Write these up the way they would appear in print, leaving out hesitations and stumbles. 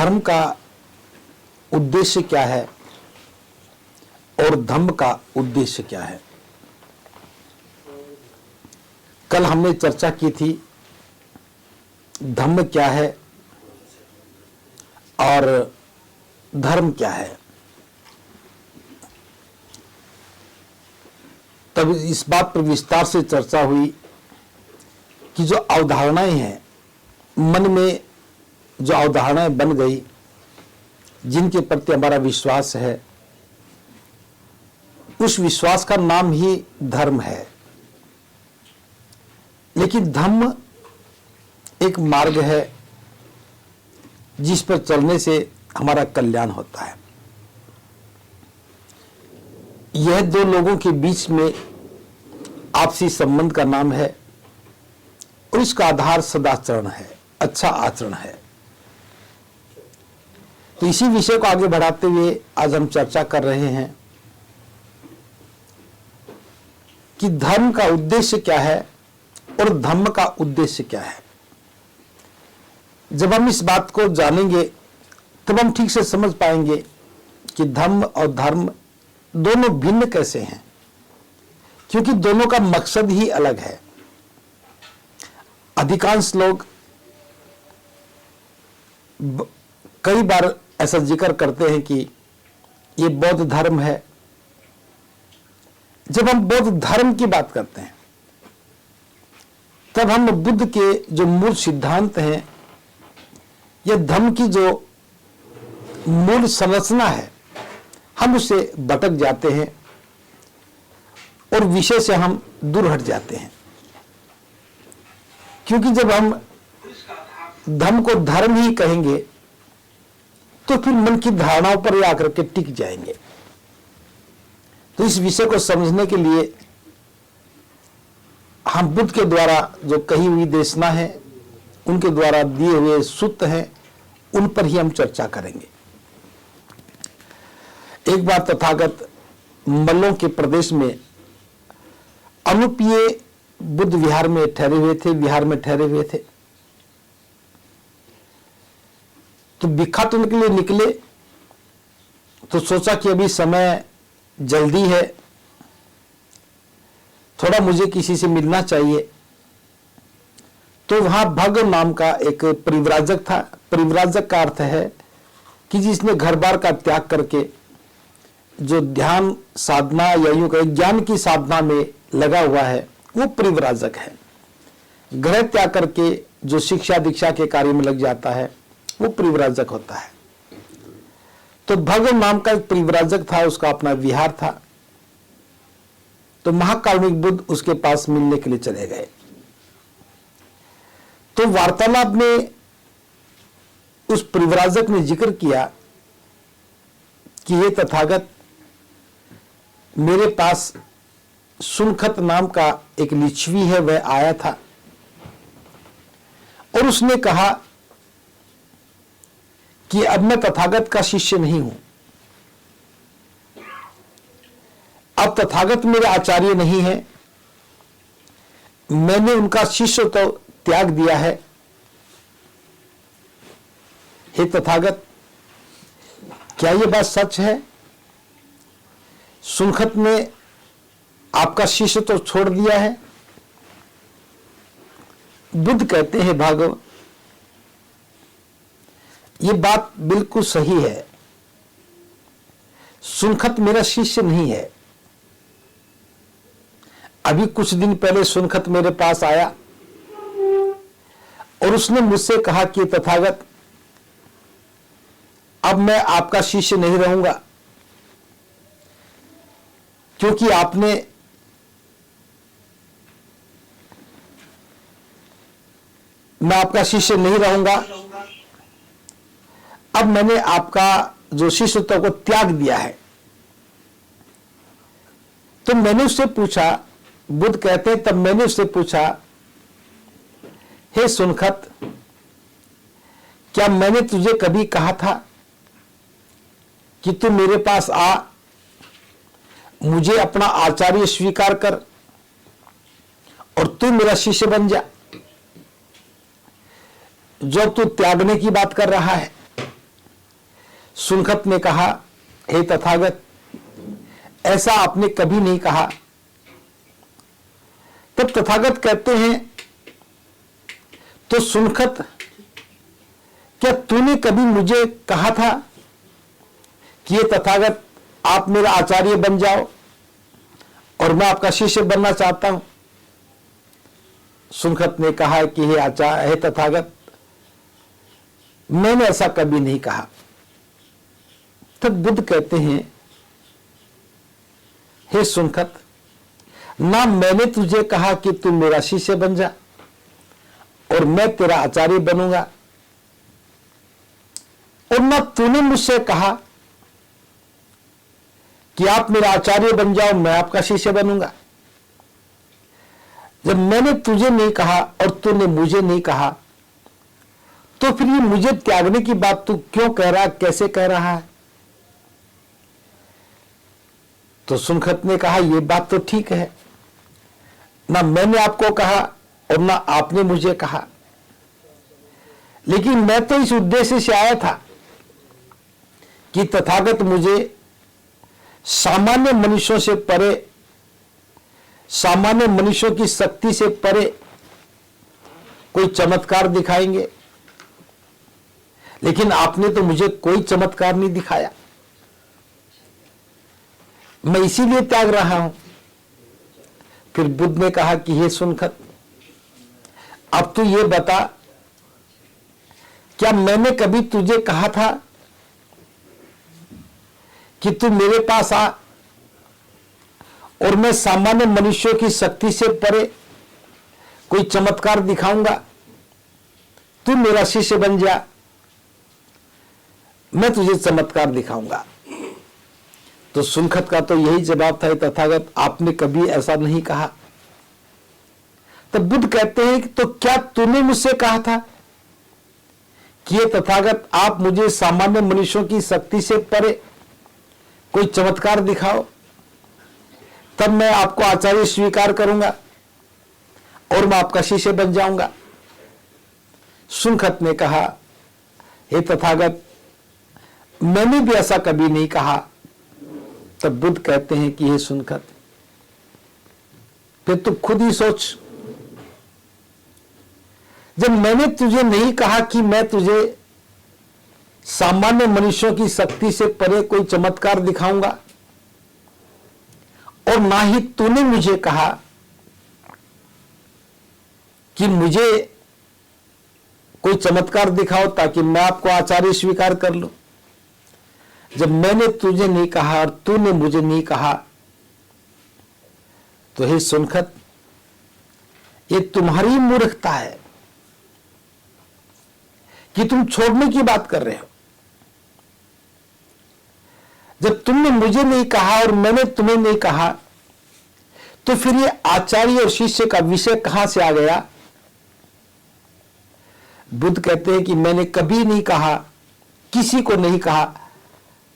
धर्म का उद्देश्य क्या है और धम्म का उद्देश्य क्या है। कल हमने चर्चा की थी धम्म क्या है और धर्म क्या है। तब इस बात पर विस्तार से चर्चा हुई कि जो अवधारणाएं हैं, मन में जो अवधारणाएं बन गई, जिनके प्रति हमारा विश्वास है, उस विश्वास का नाम ही धर्म है। लेकिन धम्म एक मार्ग है जिस पर चलने से हमारा कल्याण होता है। यह दो लोगों के बीच में आपसी संबंध का नाम है और इसका आधार सदाचरण है, अच्छा आचरण है। तो इसी विषय को आगे बढ़ाते हुए आज हम चर्चा कर रहे हैं कि धर्म का उद्देश्य क्या है और धम्म का उद्देश्य क्या है। जब हम इस बात को जानेंगे तब हम ठीक से समझ पाएंगे कि धम्म और धर्म दोनों भिन्न कैसे हैं, क्योंकि दोनों का मकसद ही अलग है। अधिकांश लोग कई बार ऐसा जिक्र करते हैं कि ये बौद्ध धर्म है। जब हम बौद्ध धर्म की बात करते हैं तब हम बुद्ध के जो मूल सिद्धांत हैं या धम्म की जो मूल संरचना है, हम उससे भटक जाते हैं और विषय से हम दूर हट जाते हैं। क्योंकि जब हम धम्म को धर्म ही कहेंगे तो फिर मन की धारणाओं पर आकर के टिक जाएंगे। तो इस विषय को समझने के लिए हम बुद्ध के द्वारा जो कही हुई देशना है, उनके द्वारा दिए हुए सूत्र हैं, उन पर ही हम चर्चा करेंगे। एक बार तथागत मल्लों के प्रदेश में अनुपीय बुद्ध विहार में ठहरे हुए थे। तो भिक्षाटन के लिए निकले तो सोचा कि अभी समय जल्दी है, थोड़ा मुझे किसी से मिलना चाहिए। तो वहां भग नाम का एक परिव्राजक था। परिव्राजक का अर्थ है कि जिसने घर बार का त्याग करके जो ध्यान साधना या यूं कहें ज्ञान की साधना में लगा हुआ है, वो परिव्राजक है। घर त्याग करके जो शिक्षा दीक्षा के कार्य में लग जाता है, वो परिव्राजक होता है। तो भग नाम का एक परिव्राजक था, उसका अपना विहार था। तो महाकारुणिक बुद्ध उसके पास मिलने के लिए चले गए। तो वार्तालाप में उस परिव्राजक ने जिक्र किया कि ये तथागत, मेरे पास सुनखत नाम का एक लिच्छवी है, वह आया था और उसने कहा कि अब मैं तथागत का शिष्य नहीं हूं, अब तथागत मेरे आचार्य नहीं है, मैंने उनका शिष्य तो त्याग दिया है। हे तथागत, क्या यह बात सच है? सुनखत ने आपका शिष्य तो छोड़ दिया है। बुद्ध कहते हैं, भागव, ये बात बिल्कुल सही है। सुनखत मेरा शिष्य नहीं है। अभी कुछ दिन पहले सुनखत मेरे पास आया और उसने मुझसे कहा कि तथागत, अब मैं आपका शिष्य नहीं रहूंगा, क्योंकि आपने मैं आपका शिष्य नहीं रहूंगा, अब मैंने आपका जो शिष्यत्व को त्याग दिया है। तो मैंने उससे पूछा, बुद्ध कहते हैं, तब मैंने उससे पूछा, हे सुनखत, क्या मैंने तुझे कभी कहा था कि तू मेरे पास आ, मुझे अपना आचार्य स्वीकार कर और तू मेरा शिष्य बन जा? जो तू त्यागने की बात कर रहा है, सुनखत ने कहा, हे तथागत, ऐसा आपने कभी नहीं कहा। तब तथागत कहते हैं, तो सुनखत, क्या तूने कभी मुझे कहा था कि ये तथागत आप मेरा आचार्य बन जाओ और मैं आपका शिष्य बनना चाहता हूं? सुनखत ने कहा कि हे आचार्य, हे तथागत, मैंने ऐसा कभी नहीं कहा। तब बुद्ध कहते हैं, हे सुनखत, ना मैंने तुझे कहा कि तू मेरा शिष्य बन जा और मैं तेरा आचार्य बनूंगा, और ना तूने मुझसे कहा कि आप मेरा आचार्य बन जाओ, मैं आपका शिष्य बनूंगा। जब मैंने तुझे नहीं कहा और तूने मुझे नहीं कहा, तो फिर ये मुझे त्यागने की बात तू क्यों कह रहा, कैसे कह रहा है? तो सुनखत ने कहा, यह बात तो ठीक है, ना मैंने आपको कहा और ना आपने मुझे कहा, लेकिन मैं तो इस उद्देश्य से आया था कि तथागत मुझे सामान्य मनुष्यों से परे, सामान्य मनुष्यों की शक्ति से परे कोई चमत्कार दिखाएंगे, लेकिन आपने तो मुझे कोई चमत्कार नहीं दिखाया। मैं इसीलिए त्याग रहा हूं। फिर बुद्ध ने कहा कि हे सुनखत, अब तू ये बता, क्या मैंने कभी तुझे कहा था कि तू मेरे पास आ और मैं सामान्य मनुष्यों की शक्ति से परे कोई चमत्कार दिखाऊंगा, तू मेरा शिष्य बन जा, मैं तुझे चमत्कार दिखाऊंगा? तो सुनखत का तो यही जवाब था, तथागत आपने कभी ऐसा नहीं कहा। तब बुद्ध कहते हैं कि तो क्या तूने मुझसे कहा था कि ये तथागत आप मुझे सामान्य मनुष्यों की शक्ति से परे कोई चमत्कार दिखाओ, तब मैं आपको आचार्य स्वीकार करूंगा और मैं आपका शिष्य बन जाऊंगा? सुनखत ने कहा, हे तथागत, मैंने भी ऐसा कभी नहीं कहा। तब बुद्ध कहते हैं कि हे सुनखत, फिर तू खुद ही सोच, जब मैंने तुझे नहीं कहा कि मैं तुझे सामान्य मनुष्यों की शक्ति से परे कोई चमत्कार दिखाऊंगा, और ना ही तूने मुझे कहा कि मुझे कोई चमत्कार दिखाओ ताकि मैं आपको आचार्य स्वीकार कर लूं, जब मैंने तुझे नहीं कहा और तूने मुझे नहीं कहा, तो हे सुनखत, ये तुम्हारी मूर्खता है कि तुम छोड़ने की बात कर रहे हो। जब तुमने मुझे नहीं कहा और मैंने तुम्हें नहीं कहा, तो फिर ये आचार्य और शिष्य का विषय कहां से आ गया? बुद्ध कहते हैं कि मैंने कभी नहीं कहा, किसी को नहीं कहा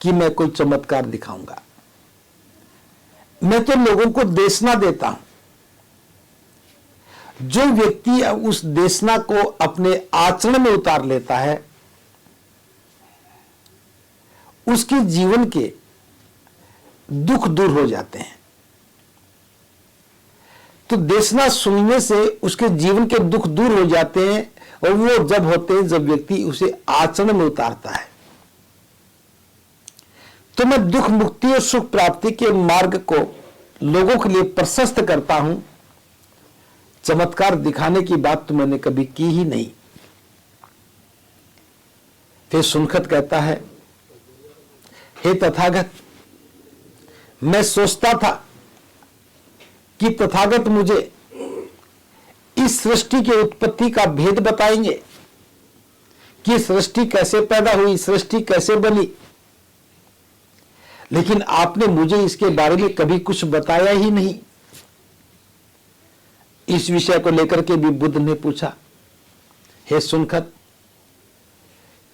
कि मैं कोई चमत्कार दिखाऊंगा। मैं तो लोगों को देशना देता हूं। जो व्यक्ति उस देशना को अपने आचरण में उतार लेता है, उसके जीवन के दुख दूर हो जाते हैं। तो देशना सुनने से उसके जीवन के दुख दूर हो जाते हैं, और वो जब होते हैं जब व्यक्ति उसे आचरण में उतारता है। तो मैं दुख मुक्ति और सुख प्राप्ति के मार्ग को लोगों के लिए प्रशस्त करता हूं। चमत्कार दिखाने की बात तो मैंने कभी की ही नहीं। फिर सुनखत कहता है, हे तथागत, मैं सोचता था कि तथागत मुझे इस सृष्टि की उत्पत्ति का भेद बताएंगे कि सृष्टि कैसे पैदा हुई, सृष्टि कैसे बनी, लेकिन आपने मुझे इसके बारे में कभी कुछ बताया ही नहीं। इस विषय को लेकर के भी बुद्ध ने पूछा, हे सुनखत,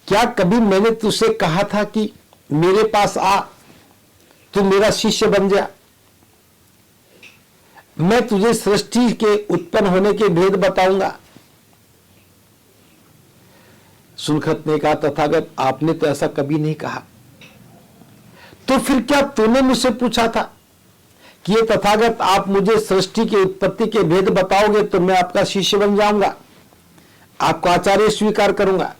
क्या कभी मैंने तुझसे कहा था कि मेरे पास आ, तू मेरा शिष्य बन जा, मैं तुझे सृष्टि के उत्पन्न होने के भेद बताऊंगा? सुनखत ने कहा, तथागत आपने तो ऐसा कभी नहीं कहा। तो फिर क्या तूने मुझसे पूछा था कि ये तथागत आप मुझे सृष्टि की उत्पत्ति के भेद बताओगे तो मैं आपका शिष्य बन जाऊंगा, आपको आचार्य स्वीकार करूंगा।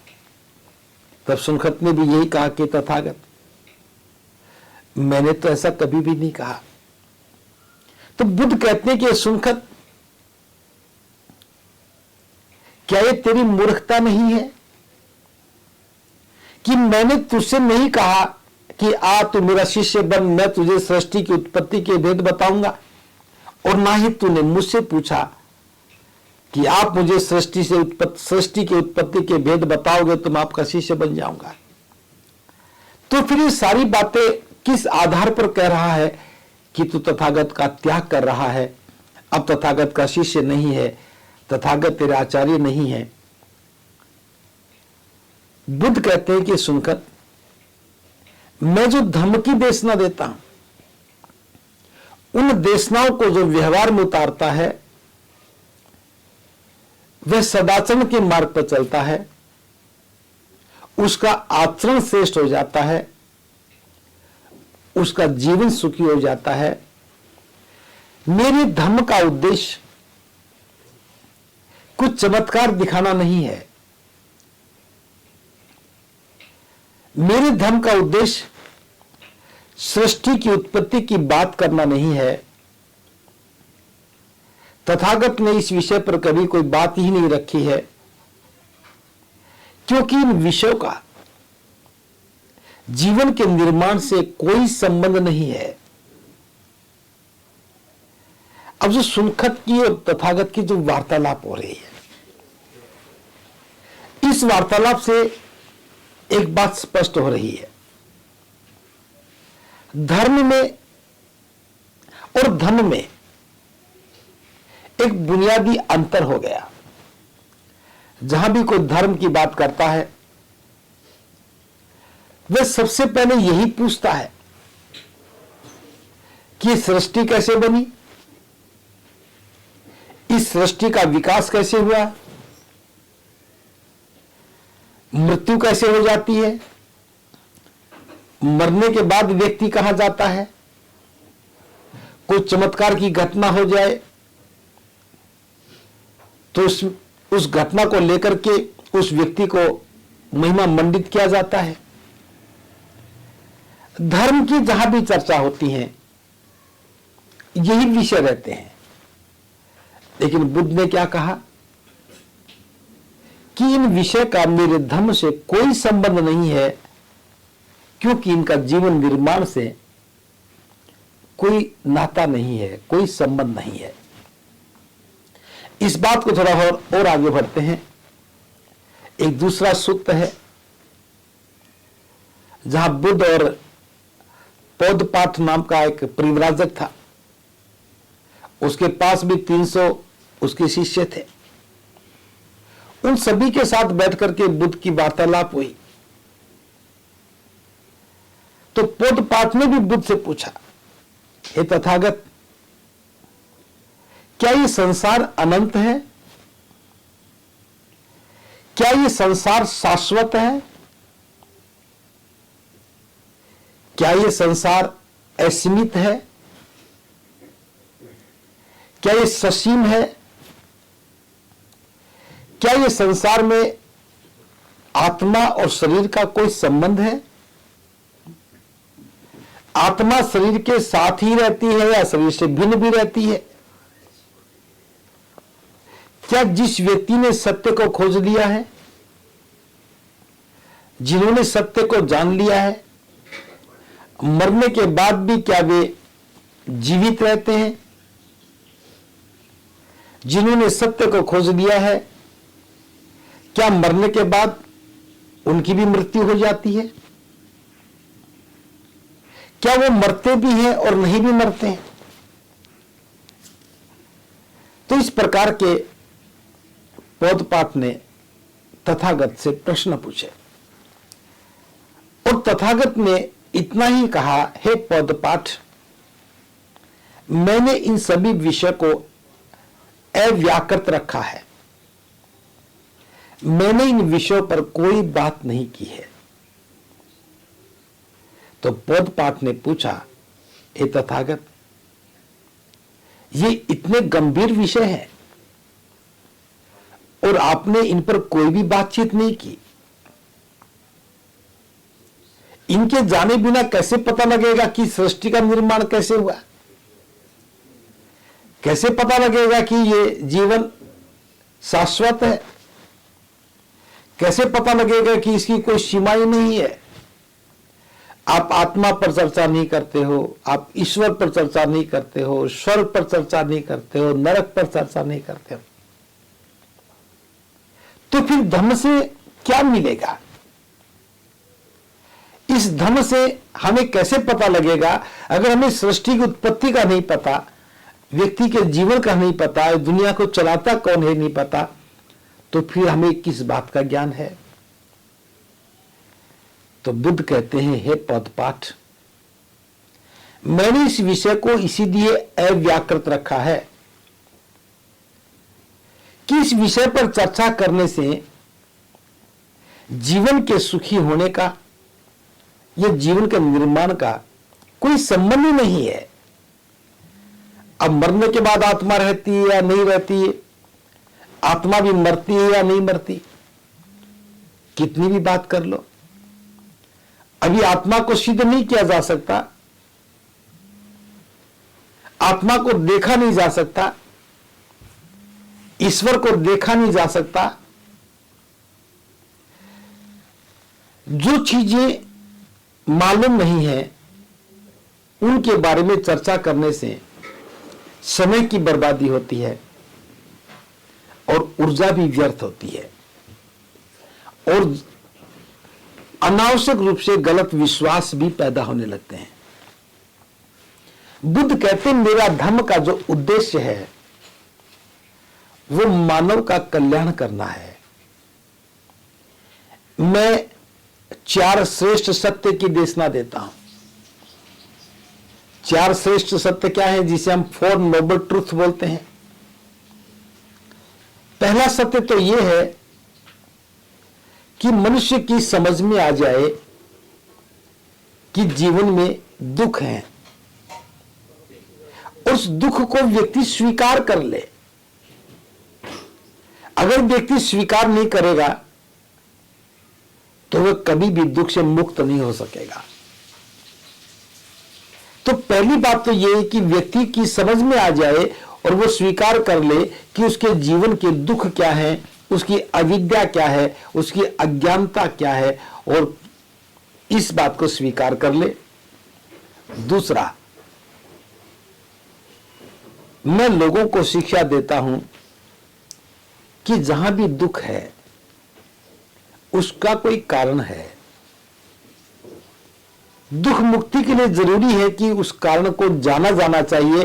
तब सुनखत ने भी यही कहा कि तथागत मैंने तो ऐसा कभी भी नहीं कहा। तो बुद्ध कहते हैं कि सुनखत, क्या ये तेरी मूर्खता नहीं है कि मैंने तुझसे नहीं कहा कि आ तू मेरा शिष्य बन, मैं तुझे सृष्टि की उत्पत्ति के भेद बताऊंगा, और ना ही तूने मुझसे पूछा कि आप मुझे सृष्टि की उत्पत्ति के भेद बताओगे तो मैं आपका शिष्य बन जाऊंगा। तो फिर ये सारी बातें किस आधार पर कह रहा है कि तू तथागत का त्याग कर रहा है, अब तथागत का शिष्य नहीं है, तथागत तेरे आचार्य नहीं है। बुद्ध कहते हैं कि सुनकर मैं जो धर्म की देशना देता हूं, उन देशनाओं को जो व्यवहार में उतारता है वह सदाचरण के मार्ग पर चलता है, उसका आचरण श्रेष्ठ हो जाता है, उसका जीवन सुखी हो जाता है। मेरे धर्म का उद्देश्य कुछ चमत्कार दिखाना नहीं है, मेरे धर्म का उद्देश्य सृष्टि की उत्पत्ति की बात करना नहीं है। तथागत ने इस विषय पर कभी कोई बात ही नहीं रखी है, क्योंकि इन विषयों का जीवन के निर्माण से कोई संबंध नहीं है। अब जो सुनखत की और तथागत की जो वार्तालाप हो रही है, इस वार्तालाप से एक बात स्पष्ट हो रही है, धर्म में और धन में एक बुनियादी अंतर हो गया। जहां भी कोई धर्म की बात करता है वह सबसे पहले यही पूछता है कि सृष्टि कैसे बनी, इस सृष्टि का विकास कैसे हुआ, मृत्यु कैसे हो जाती है, मरने के बाद व्यक्ति कहां जाता है, कोई चमत्कार की घटना हो जाए तो उस घटना को लेकर के उस व्यक्ति को महिमा मंडित किया जाता है। धर्म की जहां भी चर्चा होती है यही विषय रहते हैं। लेकिन बुद्ध ने क्या कहा कि इन विषय का मेरे धर्म से कोई संबंध नहीं है, क्योंकि इनका जीवन निर्माण से कोई नाता नहीं है, कोई संबंध नहीं है। इस बात को थोड़ा और आगे बढ़ते हैं। एक दूसरा सूक्त है जहां बुद्ध और पौधपाठ नाम का एक परिव्राजक था, उसके पास भी 300 उसके शिष्य थे। उन सभी के साथ बैठकर के बुद्ध की वार्तालाप हुई। तो पौधपाठ ने भी बुद्ध से पूछा, हे तथागत, क्या ये संसार अनंत है? क्या ये संसार शाश्वत है? क्या ये संसार असीमित है? क्या ये ससीम है? क्या ये संसार में आत्मा और शरीर का कोई संबंध है? आत्मा शरीर के साथ ही रहती है या शरीर से भिन्न भी रहती है? क्या जिस व्यक्ति ने सत्य को खोज लिया है, जिन्होंने सत्य को जान लिया है, मरने के बाद भी क्या वे जीवित रहते हैं? जिन्होंने सत्य को खोज लिया है, क्या मरने के बाद उनकी भी मृत्यु हो जाती है? क्या वो मरते भी हैं और नहीं भी मरते हैं? तो इस प्रकार के पौधपाठ ने तथागत से प्रश्न पूछे और तथागत ने इतना ही कहा, हे पौधपाठ, मैंने इन सभी विषय को अव्याकृत रखा है, मैंने इन विषयों पर कोई बात नहीं की है। तो पोतपाठ ने पूछा, हे तथागत, ये इतने गंभीर विषय हैं और आपने इन पर कोई भी बातचीत नहीं की। इनके जाने बिना कैसे पता लगेगा कि सृष्टि का निर्माण कैसे हुआ? कैसे पता लगेगा कि ये जीवन शाश्वत है? कैसे पता लगेगा कि इसकी कोई सीमाएं नहीं है? आप आत्मा पर चर्चा नहीं करते हो, आप ईश्वर पर चर्चा नहीं करते हो, स्वर्ग पर चर्चा नहीं करते हो, नरक पर चर्चा नहीं करते हो, तो फिर धर्म से क्या मिलेगा? इस धर्म से हमें कैसे पता लगेगा? अगर हमें सृष्टि की उत्पत्ति का नहीं पता, व्यक्ति के जीवन का नहीं पता, दुनिया को चलाता कौन है नहीं पता, तो फिर हमें किस बात का ज्ञान है? तो बुद्ध कहते हैं, हे पोतपाठ, मैंने इस विषय को इसीलिए अव्याकृत रखा है कि इस विषय पर चर्चा करने से जीवन के सुखी होने का या जीवन के निर्माण का कोई संबंध ही नहीं है। अब मरने के बाद आत्मा रहती है या नहीं रहती है, आत्मा भी मरती है या नहीं मरती, कितनी भी बात कर लो, अभी आत्मा को सिद्ध नहीं किया जा सकता, आत्मा को देखा नहीं जा सकता, ईश्वर को देखा नहीं जा सकता। जो चीजें मालूम नहीं है उनके बारे में चर्चा करने से समय की बर्बादी होती है और ऊर्जा भी व्यर्थ होती है और अनावश्यक रूप से गलत विश्वास भी पैदा होने लगते हैं। बुद्ध कहते हैं, मेरा धर्म का जो उद्देश्य है वो मानव का कल्याण करना है। मैं 4 श्रेष्ठ सत्य की देशना देता हूं। 4 श्रेष्ठ सत्य क्या है, जिसे हम 4 नोबल ट्रूथ बोलते हैं। पहला सत्य तो यह है कि मनुष्य की समझ में आ जाए कि जीवन में दुख है, उस दुख को व्यक्ति स्वीकार कर ले। अगर व्यक्ति स्वीकार नहीं करेगा तो वह कभी भी दुख से मुक्त नहीं हो सकेगा। तो पहली बात तो यह है कि व्यक्ति की समझ में आ जाए और वो स्वीकार कर ले कि उसके जीवन के दुख क्या है, उसकी अविद्या क्या है, उसकी अज्ञानता क्या है, और इस बात को स्वीकार कर ले। दूसरा, मैं लोगों को शिक्षा देता हूं कि जहां भी दुख है उसका कोई कारण है। दुख मुक्ति के लिए जरूरी है कि उस कारण को जाना जाना चाहिए,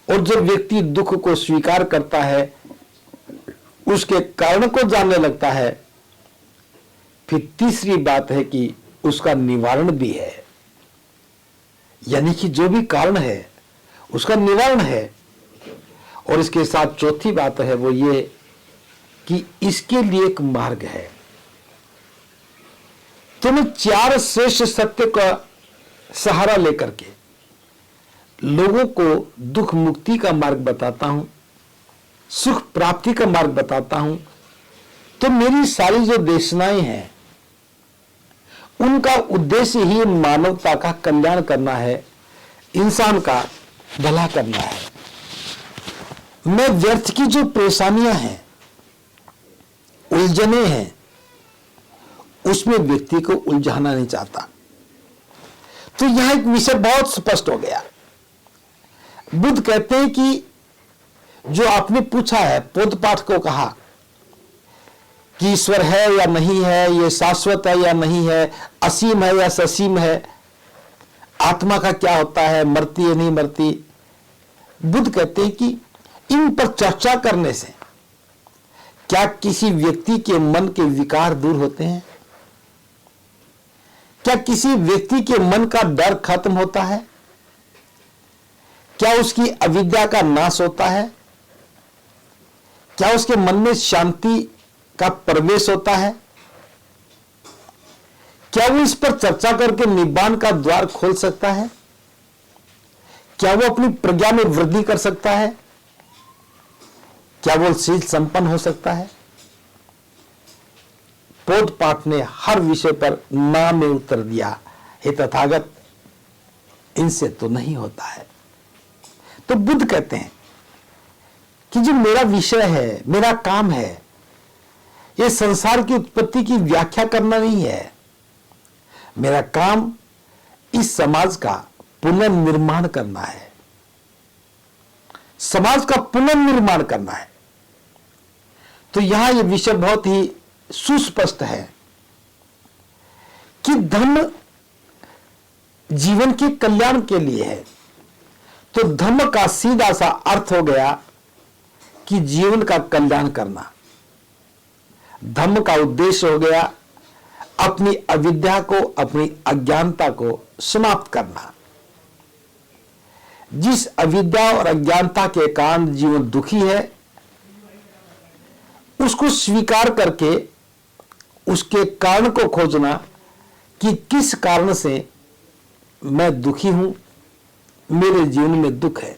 और जब व्यक्ति दुख को स्वीकार करता है, उसके कारण को जानने लगता है, फिर तीसरी बात है कि उसका निवारण भी है। यानी कि जो भी कारण है उसका निवारण है। और इसके साथ चौथी बात है वो ये कि इसके लिए एक मार्ग है। तो मैं 4 श्रेष्ठ सत्य का सहारा लेकर के लोगों को दुख मुक्ति का मार्ग बताता हूं, सुख प्राप्ति का मार्ग बताता हूं। तो मेरी सारी जो देशनाएं हैं उनका उद्देश्य ही मानवता का कल्याण करना है, इंसान का भला करना है। मैं व्यर्थ की जो परेशानियां हैं, उलझने हैं, उसमें व्यक्ति को उलझाना नहीं चाहता। तो यहां एक विषय बहुत स्पष्ट हो गया। बुद्ध कहते हैं कि जो आपने पूछा है, पोतपाठ को कहा कि ईश्वर है या नहीं है, ये शाश्वत है या नहीं है, असीम है या ससीम है, आत्मा का क्या होता है, मरती है नहीं मरती। बुद्ध कहते हैं कि इन पर चर्चा करने से क्या किसी व्यक्ति के मन के विकार दूर होते हैं? क्या किसी व्यक्ति के मन का डर खत्म होता है? क्या उसकी अविद्या का नाश होता है? क्या उसके मन में शांति का प्रवेश होता है? क्या वो इस पर चर्चा करके निब्बान का द्वार खोल सकता है? क्या वो अपनी प्रज्ञा में वृद्धि कर सकता है? क्या वो शील संपन्न हो सकता है? पोध पाठ ने हर विषय पर ना में उत्तर दिया, हे तथागत, इनसे तो नहीं होता है। तो बुद्ध कहते हैं कि जो मेरा विषय है, मेरा काम है, यह संसार की उत्पत्ति की व्याख्या करना नहीं है। मेरा काम इस समाज का पुनर्निर्माण करना है। समाज का पुनर्निर्माण करना है। तो यहां यह विषय बहुत ही सुस्पष्ट है कि धर्म जीवन के कल्याण के लिए है। तो धर्म का सीधा सा अर्थ हो गया कि जीवन का कल्याण करना। धर्म का उद्देश्य हो गया अपनी अविद्या को, अपनी अज्ञानता को समाप्त करना। जिस अविद्या और अज्ञानता के कारण जीवन दुखी है, उसको स्वीकार करके उसके कारण को खोजना कि किस कारण से मैं दुखी हूं, मेरे जीवन में दुख है,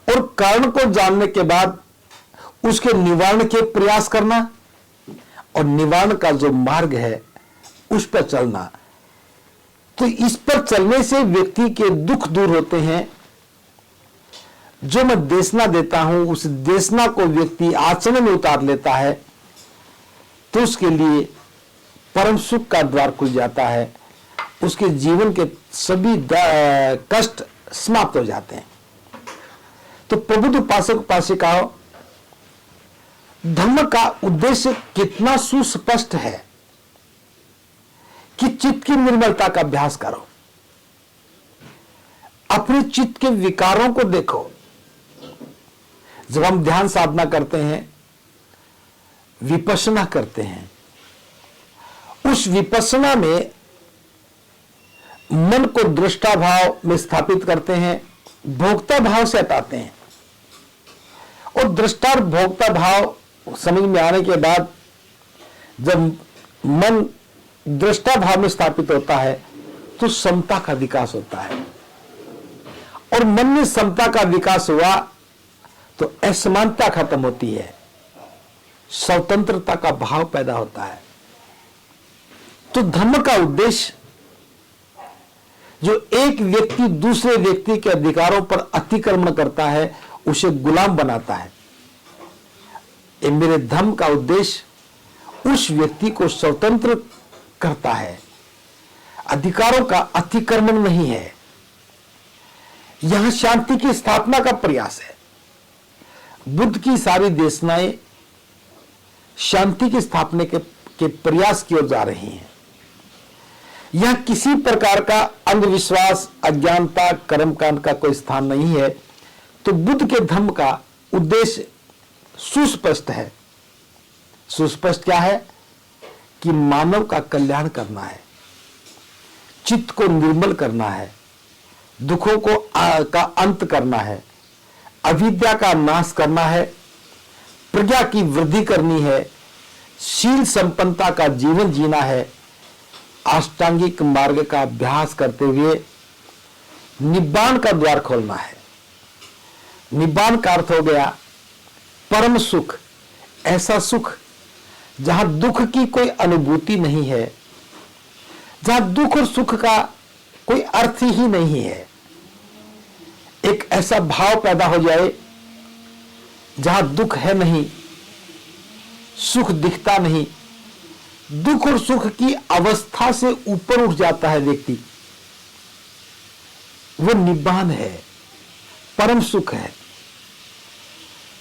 और कारण को जानने के बाद उसके निवारण के प्रयास करना, और निवारण का जो मार्ग है उस पर चलना। तो इस पर चलने से व्यक्ति के दुख दूर होते हैं। जो मैं देशना देता हूं, उस देशना को व्यक्ति आचरण में उतार लेता है, तो उसके लिए परम सुख का द्वार खुल जाता है। उसके जीवन के सभी कष्ट समाप्त हो जाते हैं। तो प्रबुद्ध उपासक उपासिकाओं, धर्म का उद्देश्य कितना सुस्पष्ट है कि चित्त की निर्मलता का अभ्यास करो। अपने चित्त के विकारों को देखो। जब हम ध्यान साधना करते हैं, विपश्यना करते हैं, उस विपश्यना में मन को दृष्टा भाव में स्थापित करते हैं, भोक्ता भाव से हटाते हैं। और दृष्टा और भोक्ता भाव समझ में आने के बाद जब मन दृष्टा भाव में स्थापित होता है, तो समता का विकास होता है। और मन में समता का विकास हुआ तो असमानता खत्म होती है, स्वतंत्रता का भाव पैदा होता है। तो धर्म का उद्देश्य, जो एक व्यक्ति दूसरे व्यक्ति के अधिकारों पर अतिक्रमण करता है, उसे गुलाम बनाता है। ये मेरे धर्म का उद्देश्य उस व्यक्ति को स्वतंत्र करता है, अधिकारों का अतिक्रमण नहीं है। यहां शांति की स्थापना का प्रयास है। बुद्ध की सारी देशनाएं शांति की स्थापना के प्रयास की ओर जा रही हैं। यह किसी प्रकार का अंधविश्वास, अज्ञानता, कर्मकांड का कोई स्थान नहीं है। तो बुद्ध के धर्म का उद्देश्य सुस्पष्ट है। सुस्पष्ट क्या है? कि मानव का कल्याण करना है, चित्त को निर्मल करना है, दुखों को का अंत करना है, अविद्या का नाश करना है, प्रज्ञा की वृद्धि करनी है, शील संपन्नता का जीवन जीना है, अष्टांगिक मार्ग का अभ्यास करते हुए निब्बान का द्वार खोलना है। निब्बान का अर्थ हो गया परम सुख, ऐसा सुख जहां दुख की कोई अनुभूति नहीं है, जहां दुख और सुख का कोई अर्थ ही नहीं है। एक ऐसा भाव पैदा हो जाए जहां दुख है नहीं, सुख दिखता नहीं, दुख और सुख की अवस्था से ऊपर उठ जाता है व्यक्ति, वो निब्बान है, परम सुख है।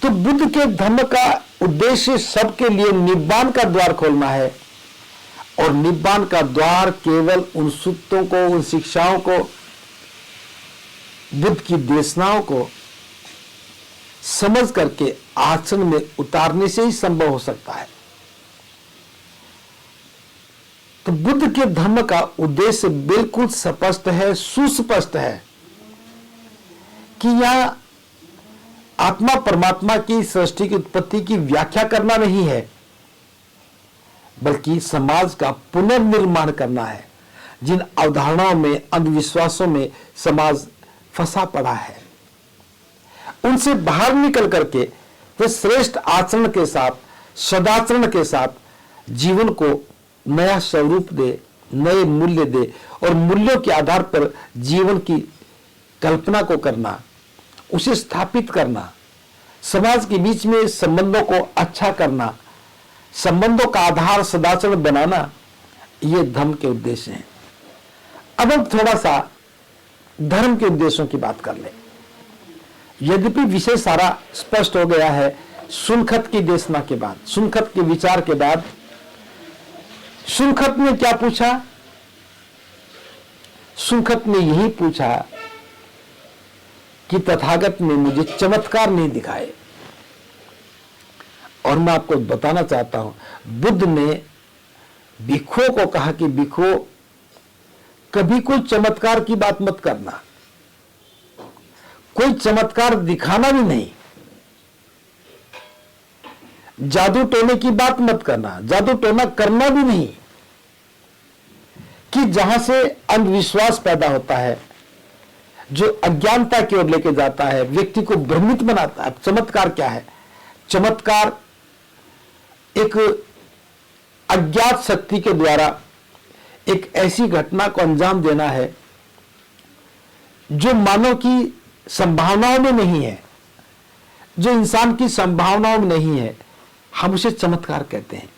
तो बुद्ध के धर्म का उद्देश्य सबके लिए निब्बान का द्वार खोलना है। और निब्बान का द्वार केवल उन सूत्रों को, उन शिक्षाओं को, बुद्ध की देशनाओं को समझ करके आचरण में उतारने से ही संभव हो सकता है। तो बुद्ध के धर्म का उद्देश्य बिल्कुल स्पष्ट है, सुस्पष्ट है कि यह आत्मा परमात्मा की सृष्टि की उत्पत्ति की व्याख्या करना नहीं है, बल्कि समाज का पुनर्निर्माण करना है। जिन अवधारणाओं में, अंधविश्वासों में समाज फंसा पड़ा है, उनसे बाहर निकल करके वे श्रेष्ठ आचरण के साथ, सदाचरण के साथ जीवन को नया स्वरूप दे, नए मूल्य दे और मूल्यों के आधार पर जीवन की कल्पना को करना, उसे स्थापित करना, समाज के बीच में संबंधों को अच्छा करना, संबंधों का आधार सदाचरण बनाना, ये धर्म के उद्देश्य हैं। अब हम थोड़ा सा धर्म के उद्देश्यों की बात कर लें। यद्यपि विषय सारा स्पष्ट हो गया है, सुनखत की देशना के बाद, सुनखत के विचार के बाद, सुनखत ने क्या पूछा? सुनखत ने यही पूछा कि तथागत ने मुझे चमत्कार नहीं दिखाए। और मैं आपको बताना चाहता हूं, बुद्ध ने भिक्षुओं को कहा कि भिक्षुओं, कभी कोई चमत्कार की बात मत करना, कोई चमत्कार दिखाना भी नहीं, जादू टोने की बात मत करना, जादू टोना करना भी नहीं, कि जहां से अंधविश्वास पैदा होता है, जो अज्ञानता की ओर लेके जाता है, व्यक्ति को भ्रमित बनाता है। चमत्कार क्या है? चमत्कार एक अज्ञात शक्ति के द्वारा एक ऐसी घटना को अंजाम देना है जो मानव की संभावनाओं में नहीं है, जो इंसान की संभावनाओं में नहीं है, हम उसे चमत्कार कहते हैं।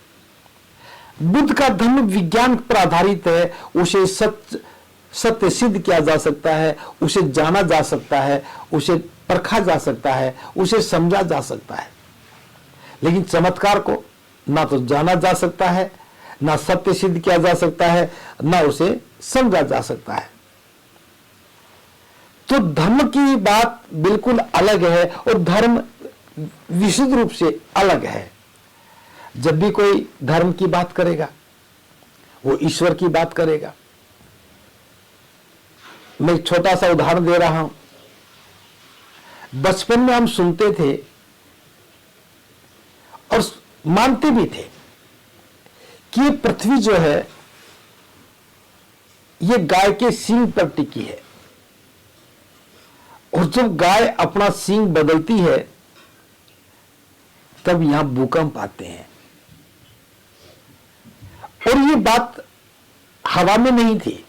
बुद्ध का धर्म विज्ञान पर आधारित है, उसे सत्य सिद्ध किया जा सकता है, उसे जाना जा सकता है, उसे परखा जा सकता है, उसे समझा जा सकता है। लेकिन चमत्कार को ना तो जाना जा सकता है, ना सत्य सिद्ध किया जा सकता है, ना उसे समझा जा सकता है। तो धर्म की बात बिल्कुल अलग है और धर्म विशुद्ध रूप से अलग है। जब भी कोई धर्म की बात करेगा, वो ईश्वर की बात करेगा। मैं एक छोटा सा उदाहरण दे रहा हूं। बचपन में हम सुनते थे और मानते भी थे कि ये पृथ्वी जो है, ये गाय के सींग पर टिकी है, और जब गाय अपना सींग बदलती है तब यहां भूकंप आते हैं। और ये बात हवा में नहीं थी।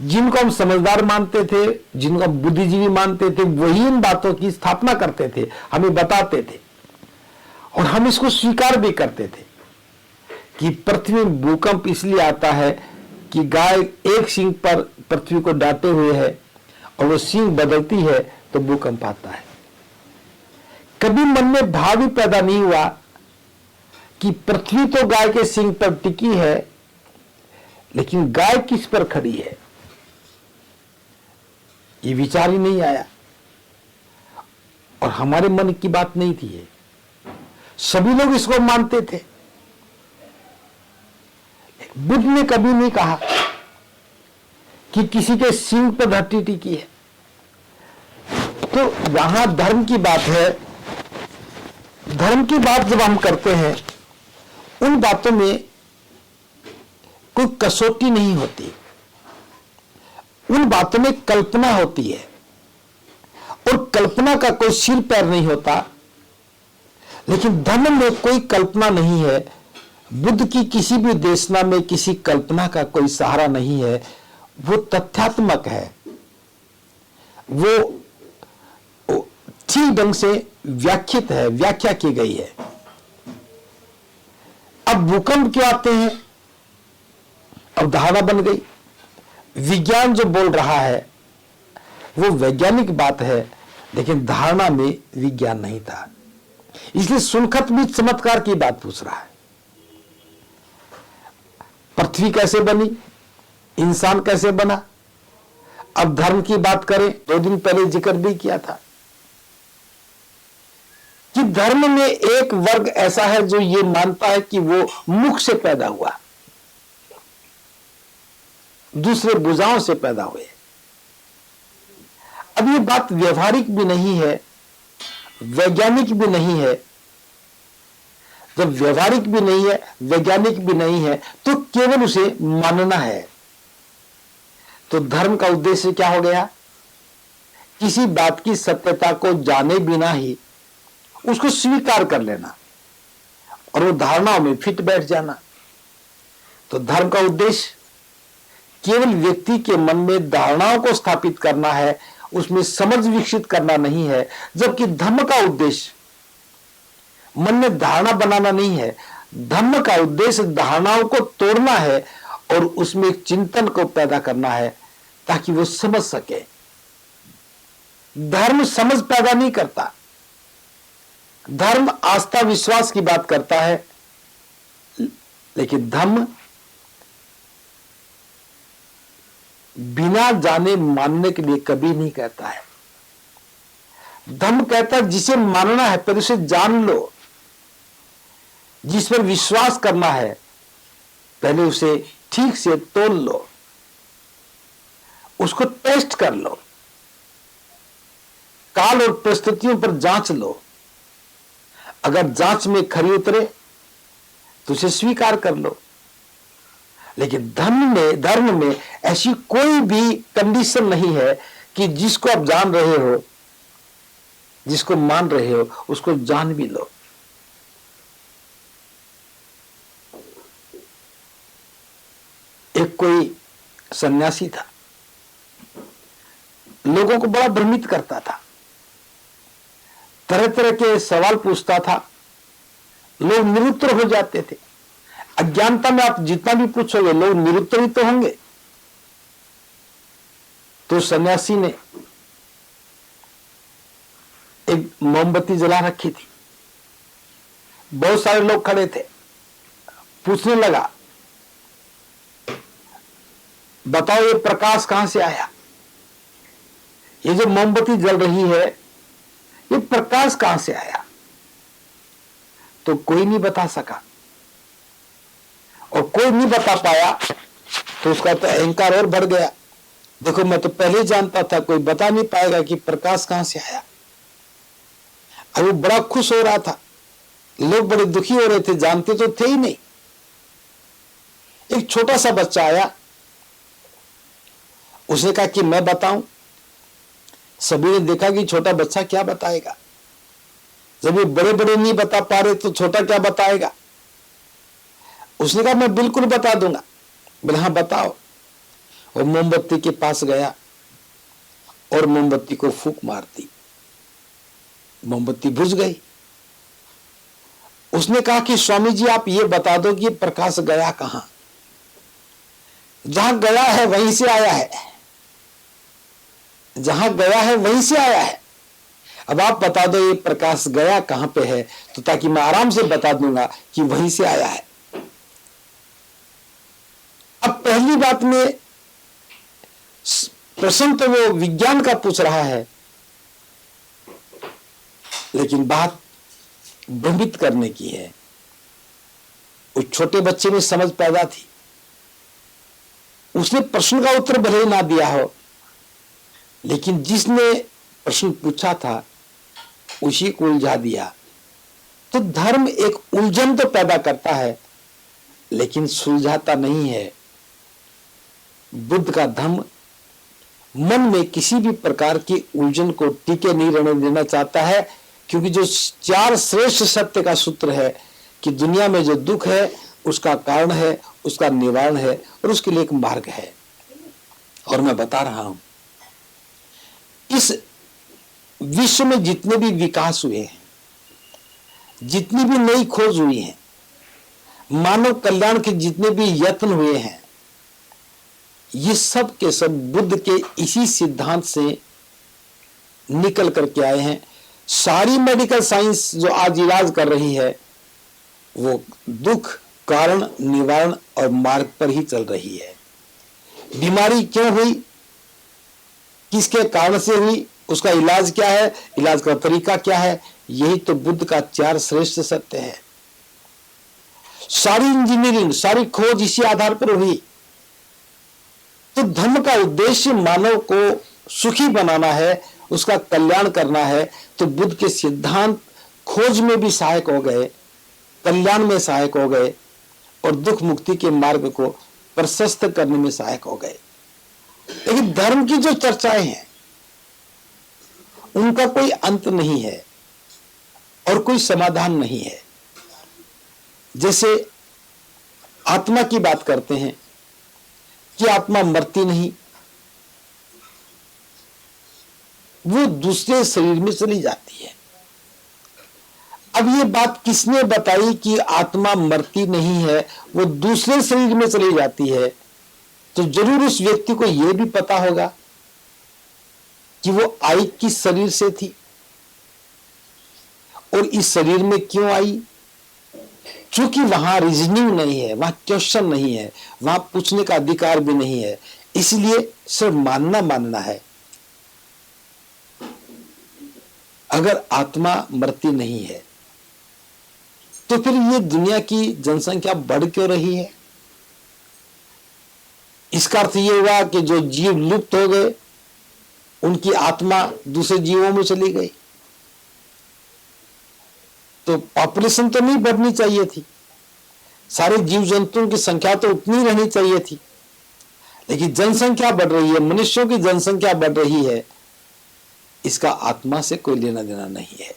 जिनको हम समझदार मानते थे, जिनको हम बुद्धिजीवी मानते थे, वही इन बातों की स्थापना करते थे, हमें बताते थे, और हम इसको स्वीकार भी करते थे कि पृथ्वी में भूकंप इसलिए आता है कि गाय एक सींग पर पृथ्वी को डांटे हुए है और वो सींग बदलती है तो भूकंप आता है। कभी मन में भाव भी पैदा नहीं हुआ कि पृथ्वी तो गाय के सींग पर टिकी है, लेकिन गाय किस पर खड़ी है, ये विचार ही नहीं आया। और हमारे मन की बात नहीं थी ये, सभी लोग इसको मानते थे। बुद्ध ने कभी नहीं कहा कि किसी के सींग पर धरती टिकी है। तो यहां धर्म की बात है। धर्म की बात जब हम करते हैं, उन बातों में कोई कसौटी नहीं होती, उन बातों में कल्पना होती है, और कल्पना का कोई सिर पैर नहीं होता। लेकिन धर्म में कोई कल्पना नहीं है। बुद्ध की किसी भी देशना में किसी कल्पना का कोई सहारा नहीं है। वो तथ्यात्मक है, वो ठीक ढंग से व्याख्यात है, व्याख्या की गई है। अब भूकंप क्यों आते हैं? अब धारणा बन गई। विज्ञान जो बोल रहा है वो वैज्ञानिक बात है, लेकिन धारणा में विज्ञान नहीं था। इसलिए सुनखत भी चमत्कार की बात पूछ रहा है। पृथ्वी कैसे बनी, इंसान कैसे बना। अब धर्म की बात करें, 2 दिन पहले जिक्र भी किया था कि धर्म में एक वर्ग ऐसा है जो ये मानता है कि वो मुख से पैदा हुआ, दूसरे भुजाओं से पैदा हुए। अब ये बात व्यवहारिक भी नहीं है, वैज्ञानिक भी नहीं है। जब व्यवहारिक भी नहीं है, वैज्ञानिक भी नहीं है, तो केवल उसे मानना है। तो धर्म का उद्देश्य क्या हो गया? किसी बात की सत्यता को जाने बिना ही उसको स्वीकार कर लेना और वो धारणाओं में फिट बैठ जाना। तो धर्म का उद्देश्य केवल व्यक्ति के मन में धारणाओं को स्थापित करना है, उसमें समझ विकसित करना नहीं है। जबकि धर्म का उद्देश्य मन में धारणा बनाना नहीं है, धर्म का उद्देश्य धारणाओं को तोड़ना है और उसमें एक चिंतन को पैदा करना है ताकि वो समझ सके। धर्म समझ पैदा नहीं करता, धर्म आस्था विश्वास की बात करता है, लेकिन धर्म बिना जाने मानने के लिए कभी नहीं कहता है। धर्म कहता है जिसे मानना है पर उसे जान लो, जिस पर विश्वास करना है पहले उसे ठीक से तोल लो, उसको टेस्ट कर लो, काल और परिस्थितियों पर जांच लो। अगर जांच में खरी उतरे तो उसे स्वीकार कर लो। लेकिन धर्म में ऐसी कोई भी कंडीशन नहीं है कि जिसको आप जान रहे हो, जिसको मान रहे हो, उसको जान भी लो। एक कोई सन्यासी था, लोगों को बड़ा भ्रमित करता था, तरह तरह के सवाल पूछता था, लोग निरुत्तर हो जाते थे। अज्ञानता में आप जितना भी पूछोगे लोग निरुत्तर ही तो होंगे। तो सन्यासी ने एक मोमबत्ती जला रखी थी, बहुत सारे लोग खड़े थे, पूछने लगा, बताओ ये प्रकाश कहां से आया? ये जो मोमबत्ती जल रही है ये प्रकाश कहां से आया? तो कोई नहीं बता सका, और कोई नहीं बता पाया तो उसका तो अहंकार और बढ़ गया। देखो मैं तो पहले जानता था, कोई बता नहीं पाएगा कि प्रकाश कहां से आया। अब वो बड़ा खुश हो रहा था, लोग बड़े दुखी हो रहे थे, जानते तो थे ही नहीं। एक छोटा सा बच्चा आया, उसने कहा कि मैं बताऊं। सभी ने देखा कि छोटा बच्चा क्या बताएगा, जब ये बड़े बड़े नहीं बता पा रहे तो छोटा क्या बताएगा। उसने कहा मैं बिल्कुल बता दूंगा। बोले हाँ बताओ। वो मोमबत्ती के पास गया और मोमबत्ती को फूंक मार दी, मोमबत्ती बुझ गई। उसने कहा कि स्वामी जी आप ये बता दो कि प्रकाश गया कहां? जहां गया है वहीं से आया है, जहां गया है वहीं से आया है। अब आप बता दो ये प्रकाश गया कहां पे है, तो ताकि मैं आराम से बता दूंगा कि वहीं से आया है। अब पहली बात में प्रश्न तो वो विज्ञान का पूछ रहा है, लेकिन बात भ्रमित करने की है। उस छोटे बच्चे में समझ पैदा थी, उसने प्रश्न का उत्तर भले ही ना दिया हो, लेकिन जिसने प्रश्न पूछा था उसी को उलझा दिया। तो धर्म एक उलझन तो पैदा करता है लेकिन सुलझाता नहीं है। बुद्ध का धर्म मन में किसी भी प्रकार की उलझन को टिके नहीं रहने देना चाहता है, क्योंकि जो 4 श्रेष्ठ सत्य का सूत्र है कि दुनिया में जो दुख है उसका कारण है, उसका निवारण है और उसके लिए एक मार्ग है। और मैं बता रहा हूं, इस विश्व में जितने भी विकास हुए हैं, जितनी भी नई खोज हुई है, मानव कल्याण के जितने भी यत्न हुए हैं, ये सब के सब बुद्ध के इसी सिद्धांत से निकल करके आए हैं। सारी मेडिकल साइंस जो आज इलाज कर रही है वो दुख, कारण, निवारण और मार्ग पर ही चल रही है। बीमारी क्यों हुई, किसके कारण से हुई, उसका इलाज क्या है, इलाज का तरीका क्या है, यही तो बुद्ध का 4 श्रेष्ठ सत्य है। सारी इंजीनियरिंग, सारी खोज इसी आधार पर हुई। तो धर्म का उद्देश्य मानव को सुखी बनाना है, उसका कल्याण करना है। तो बुद्ध के सिद्धांत खोज में भी सहायक हो गए, कल्याण में सहायक हो गए और दुख मुक्ति के मार्ग को प्रशस्त करने में सहायक हो गए। लेकिन धर्म की जो चर्चाएं हैं उनका कोई अंत नहीं है और कोई समाधान नहीं है। जैसे आत्मा की बात करते हैं कि आत्मा मरती नहीं, वो दूसरे शरीर में चली जाती है। अब ये बात किसने बताई कि आत्मा मरती नहीं है, वो दूसरे शरीर में चली जाती है? तो जरूर उस व्यक्ति को यह भी पता होगा कि वो आई किस शरीर से थी और इस शरीर में क्यों आई। चूंकि वहां रीजनिंग नहीं है, वहां क्वेश्चन नहीं है, वहां पूछने का अधिकार भी नहीं है, इसलिए सिर्फ मानना है। अगर आत्मा मरती नहीं है तो फिर ये दुनिया की जनसंख्या बढ़ क्यों रही है? इसका अर्थ ये हुआ कि जो जीव लुप्त हो गए उनकी आत्मा दूसरे जीवों में चली गई। तो पॉपुलेशन तो नहीं बढ़नी चाहिए थी, सारे जीव जंतुओं की संख्या तो उतनी रहनी चाहिए थी, लेकिन जनसंख्या बढ़ रही है, मनुष्यों की जनसंख्या बढ़ रही है, इसका आत्मा से कोई लेना देना नहीं है।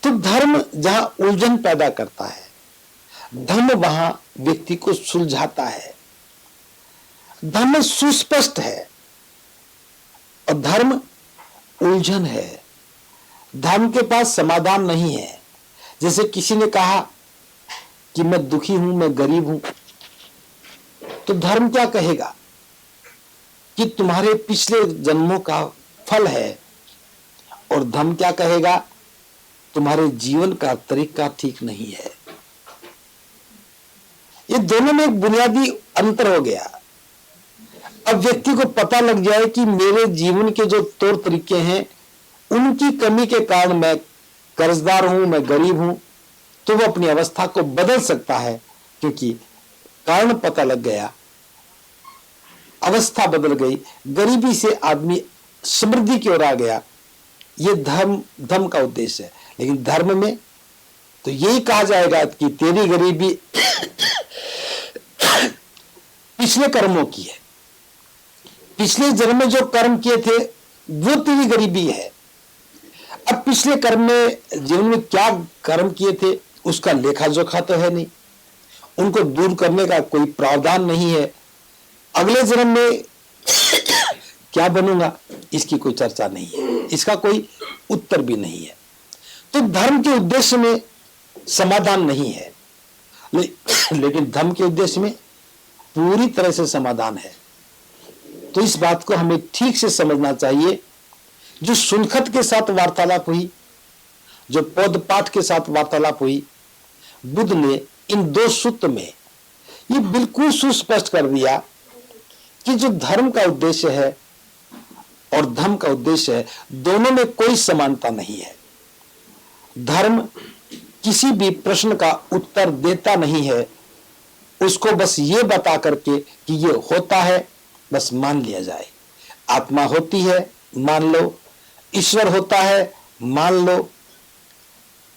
तो धर्म जहां उलझन पैदा करता है, धर्म वहां व्यक्ति को सुलझाता है। धर्म सुस्पष्ट है और धर्म उलझन है। धर्म के पास समाधान नहीं है। जैसे किसी ने कहा कि मैं दुखी हूं, मैं गरीब हूं, तो धर्म क्या कहेगा कि तुम्हारे पिछले जन्मों का फल है, और धर्म क्या कहेगा तुम्हारे जीवन का तरीका ठीक नहीं है। ये दोनों में एक बुनियादी अंतर हो गया। अब व्यक्ति को पता लग जाए कि मेरे जीवन के जो तौर तरीके हैं उनकी कमी के कारण मैं कर्जदार हूं, मैं गरीब हूं, तो वो अपनी अवस्था को बदल सकता है, क्योंकि कारण पता लग गया, अवस्था बदल गई, गरीबी से आदमी समृद्धि की ओर आ गया। ये धर्म का उद्देश्य है। लेकिन धर्म में तो यही कहा जाएगा कि तेरी गरीबी पिछले कर्मों की है, पिछले जन्म में जो कर्म किए थे वो तेरी गरीबी है। अब पिछले कर्म में जीवन में क्या कर्म किए थे उसका लेखा जोखा तो है नहीं, उनको दूर करने का कोई प्रावधान नहीं है। अगले जन्म में क्या बनूंगा इसकी कोई चर्चा नहीं है, इसका कोई उत्तर भी नहीं है। तो धर्म के उद्देश्य में समाधान नहीं है, लेकिन धर्म के उद्देश्य में पूरी तरह से समाधान है। तो इस बात को हमें ठीक से समझना चाहिए। जो सुनखत के साथ वार्तालाप हुई, जो पौध पाठ के साथ वार्तालाप हुई, बुद्ध ने इन दो सूत्र में ये बिल्कुल सुस्पष्ट कर दिया कि जो धर्म का उद्देश्य है और धर्म का उद्देश्य है, दोनों में कोई समानता नहीं है। धर्म किसी भी प्रश्न का उत्तर देता नहीं है, उसको बस ये बता करके कि ये होता है बस मान लिया जाए। आत्मा होती है मान लो, ईश्वर होता है मान लो,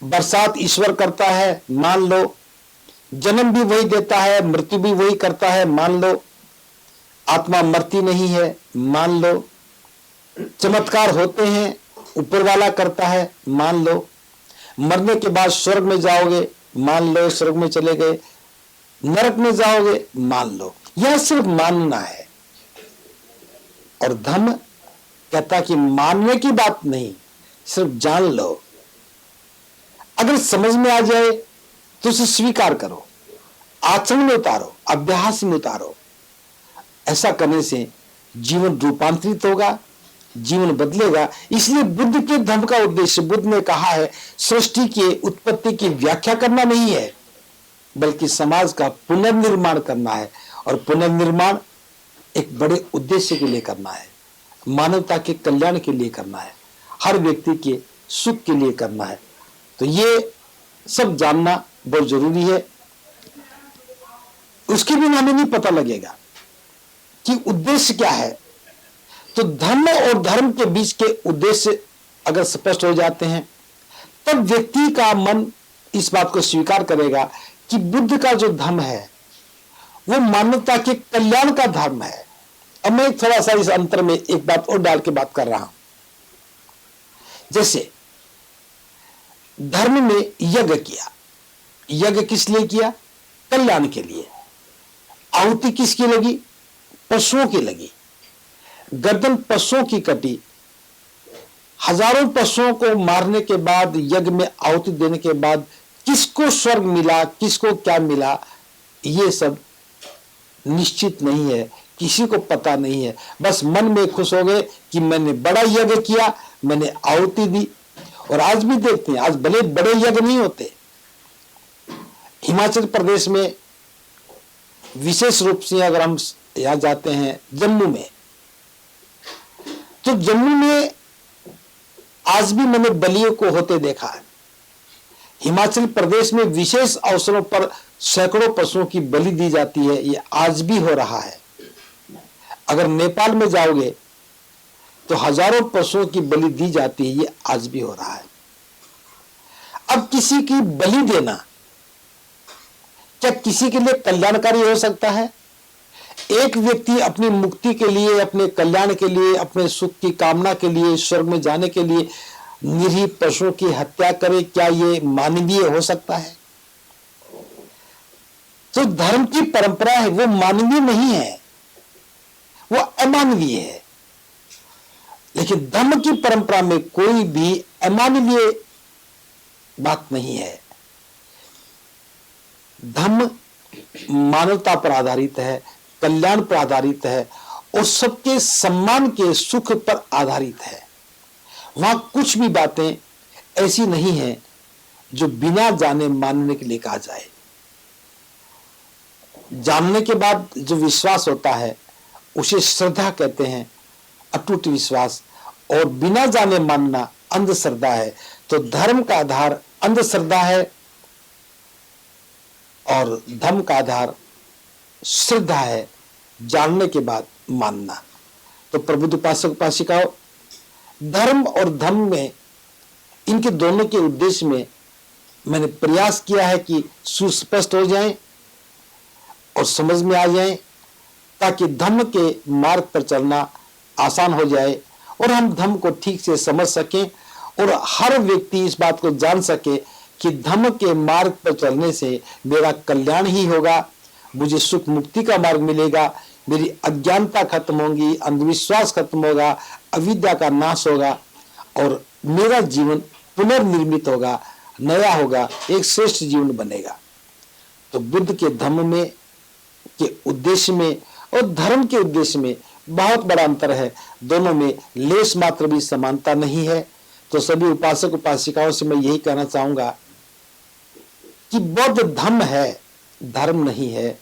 बरसात ईश्वर करता है मान लो, जन्म भी वही देता है, मृत्यु भी वही करता है मान लो, आत्मा मरती नहीं है मान लो, चमत्कार होते हैं ऊपर वाला करता है मान लो, मरने के बाद स्वर्ग में जाओगे मान लो, स्वर्ग में चले गए, नरक में जाओगे मान लो। यह सिर्फ मानना है। और धर्म कहता कि मानने की बात नहीं, सिर्फ जान लो। अगर समझ में आ जाए तो उसे स्वीकार करो, आचरण में उतारो, अभ्यास में उतारो। ऐसा करने से जीवन रूपांतरित होगा, जीवन बदलेगा। इसलिए बुद्ध के धर्म का उद्देश्य, बुद्ध ने कहा है, सृष्टि की उत्पत्ति की व्याख्या करना नहीं है, बल्कि समाज का पुनर्निर्माण करना है। और पुनर्निर्माण एक बड़े उद्देश्य के लिए करना है, मानवता के कल्याण के लिए करना है, हर व्यक्ति के सुख के लिए करना है। तो ये सब जानना बहुत जरूरी है। उसके बिना हमें नहीं पता लगेगा कि उद्देश्य क्या है। तो धर्म और धर्म के बीच के उद्देश्य अगर स्पष्ट हो जाते हैं, तब व्यक्ति का मन इस बात को स्वीकार करेगा कि बुद्ध का जो धर्म है वो मानवता के कल्याण का धर्म है। अब मैं थोड़ा सा इस अंतर में एक बात और डाल के बात कर रहा हूं। जैसे धर्म में यज्ञ किया, यज्ञ किस लिए किया? कल्याण के लिए। आहुति किसकी लगी? पशुओं की लगी। गर्दन पशुओं की कटी, हजारों पशुओं को मारने के बाद, यज्ञ में आहुति देने के बाद किसको स्वर्ग मिला, किसको क्या मिला, ये सब निश्चित नहीं है, किसी को पता नहीं है। बस मन में खुश हो गए कि मैंने बड़ा यज्ञ किया, मैंने आहुति दी। और आज भी देखते हैं, आज भले बड़े यज्ञ नहीं होते। हिमाचल प्रदेश में विशेष रूप से अगर हम यहां जाते हैं जम्मू में, तो जम्मू में आज भी मैंने बलियों को होते देखा है। हिमाचल प्रदेश में विशेष अवसरों पर सैकड़ों पशुओं की बलि दी जाती है, ये आज भी हो रहा है। अगर नेपाल में जाओगे तो हजारों पशुओं की बलि दी जाती है, ये आज भी हो रहा है। अब किसी की बलि देना क्या किसी के लिए कल्याणकारी हो सकता है? एक व्यक्ति अपनी मुक्ति के लिए, अपने कल्याण के लिए, अपने सुख की कामना के लिए, स्वर्ग में जाने के लिए निरीह पशुओं की हत्या करे, क्या ये मानवीय हो सकता है? तो धर्म की परंपरा है वो मानवीय नहीं है, वो अमानवीय है। लेकिन धर्म की परंपरा में कोई भी अमानवीय बात नहीं है। धर्म मानवता पर आधारित है, कल्याण पर आधारित है और सबके सम्मान के सुख पर आधारित है। वहां कुछ भी बातें ऐसी नहीं है जो बिना जाने मानने के लिए कहा जाए। जानने के बाद जो विश्वास होता है उसे श्रद्धा कहते हैं, अटूट विश्वास। और बिना जाने मानना अंधश्रद्धा है। तो धर्म का आधार अंधश्रद्धा है और धर्म का आधार श्रद्धा है, जानने के बाद मानना। तो प्रबुद्ध उपासक उपासिकाओं, धर्म और धर्म में, इनके दोनों के उद्देश्य में मैंने प्रयास किया है कि सुस्पष्ट हो जाएं और समझ में आ जाएं, ताकि धर्म के मार्ग पर चलना आसान हो जाए और हम धर्म को ठीक से समझ सकें और हर व्यक्ति इस बात को जान सके कि धर्म के मार्ग पर चलने से मेरा कल्याण ही होगा, मुझे सुख मुक्ति का मार्ग मिलेगा, मेरी अज्ञानता खत्म होगी, अंधविश्वास खत्म होगा, अविद्या का नाश होगा और मेरा जीवन पुनर्निर्मित होगा, नया होगा, एक श्रेष्ठ जीवन बनेगा। तो बुद्ध के धर्म में के उद्देश्य में और धर्म के उद्देश्य में बहुत बड़ा अंतर है। दोनों में लेश मात्र भी समानता नहीं है। तो सभी उपासक उपासिकाओं से मैं यही कहना चाहूंगा कि बौद्ध धर्म है, धर्म नहीं है।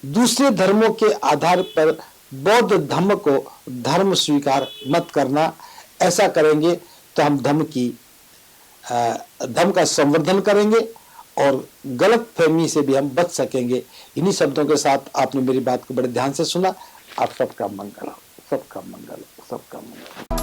दूसरे धर्मों के आधार पर बौद्ध धर्म को धर्म स्वीकार मत करना। ऐसा करेंगे तो हम धर्म का संवर्धन करेंगे और गलत फहमी से भी हम बच सकेंगे। इन्हीं शब्दों के साथ आपने मेरी बात को बड़े ध्यान से सुना। आप सबका मंगल हो, सबका मंगल हो, सबका मंगल हो।